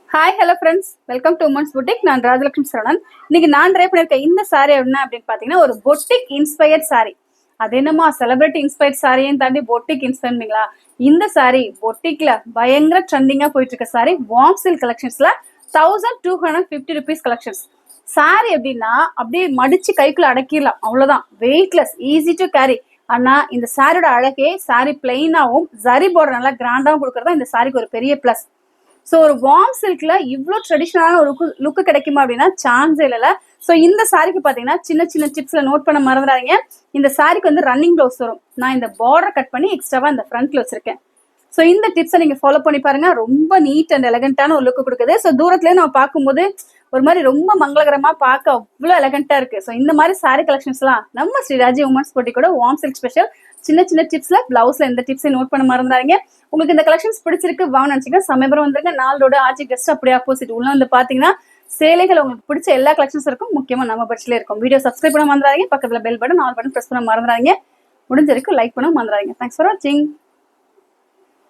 Hi hello friends, welcome to women's boutique. நான் ராஜலட்சுமி சரவணன். இன்னைக்கு நான் ட்ரை பண்ணியிருக்க இந்த சாரீ என்ன அப்படின்னு பார்த்தீங்கன்னா, ஒரு பொட்டிக் இன்ஸ்பயர்ட் சாரீ. அது என்னமா செலிபிரிட்டி இன்ஸ்பயர்ட் சாரியும் தாண்டி பொட்டிக் இன்ஸ்பயர்ங்களா? இந்த சாரீ பொட்டிக்ல பயங்கர ட்ரெண்டிங்கா போயிட்டு இருக்க சாரீ. வார்ம் சில்க் கலெக்ஷன்ஸ்ல 1250 ருபீஸ் கலெக்ஷன்ஸ். சாரீ எப்படின்னா அப்படியே மடிச்சு கைக்குள்ள அடக்கிடலாம், அவ்வளவுதான். Weightless, easy to carry. ஆனா இந்த சாரியோட அழகே சாரீ பிளெயினாவும் ஜரி பார்டர் நல்லா கிராண்டாவும் கொடுக்கறதா இந்த சாரிக்கு ஒரு பெரிய பிளஸ். ஸோ ஒரு வார்ம் சில்க்ல இவ்வளோ ட்ரெடிஷ்னலான ஒரு லுக்கு கிடைக்குமா அப்படின்னா சான்ஸ் இல்லைல்ல. ஸோ இந்த சாரிக்கு பார்த்தீங்கன்னா சின்ன சின்ன டிப்ஸ்ல நோட் பண்ண மறந்துடாதீங்க. இந்த சாரிக்கு வந்து ரன்னிங் ப்ளவுஸ் வரும். நான் இந்த பார்டர் கட் பண்ணி எக்ஸ்ட்ராவா இந்த ஃப்ரண்ட்ல வச்சிருக்கேன். ஸோ இந்த டிப்ஸை நீங்க ஃபாலோ பண்ணி பாருங்க. ரொம்ப நீட் அண்ட் எலகண்டான ஒரு லுக்கு கொடுக்குது. ஸோ தூரத்துலேயே நம்ம பார்க்கும்போது ஒரு மாதிரி ரொம்ப மங்களகரமா பார்க்க அவ்வளோ எலகண்டா இருக்கு. ஸோ இந்த மாதிரி சாரி கலெக்ஷன்ஸ்லாம் நம்ம ஸ்ரீராஜி உமன்ஸ் பொட்டிக்கோட வார்ம் சில்க் ஸ்பெஷல். சின்ன சின்ன டிப்ஸ்ல பிளவுஸ்ல இந்த டிப்ஸை நோட் பண்ண மறந்துடாதீங்க. உங்களுக்கு இந்த கலெக்ஷன்ஸ் பிடிச்சிருக்கு வாங்க நினைச்சீங்க சமயபுரம் வந்துருங்க. நாளோட ஆட்சி கெஸ்ட் அப்படியே ஆப்போசிட் உள்ள வந்து பாத்தீங்கன்னா சேலைகள் உங்களுக்கு பிடிச்ச எல்லா கலெக்ஷன்ஸ் இருக்கும். முக்கியமா நம்ம பட்ஜெட்ல இருக்கும். வீடியோ சப்ஸ்கிரைப் பண்ண மறந்துடாதீங்க. பக்கத்துல bell button all button press பண்ண மறந்துடாதீங்க. முடிஞ்ச வரைக்கும் லைக் பண்ண மறந்துடாதீங்க. தேங்க்ஸ் ஃபார் வாட்சிங்.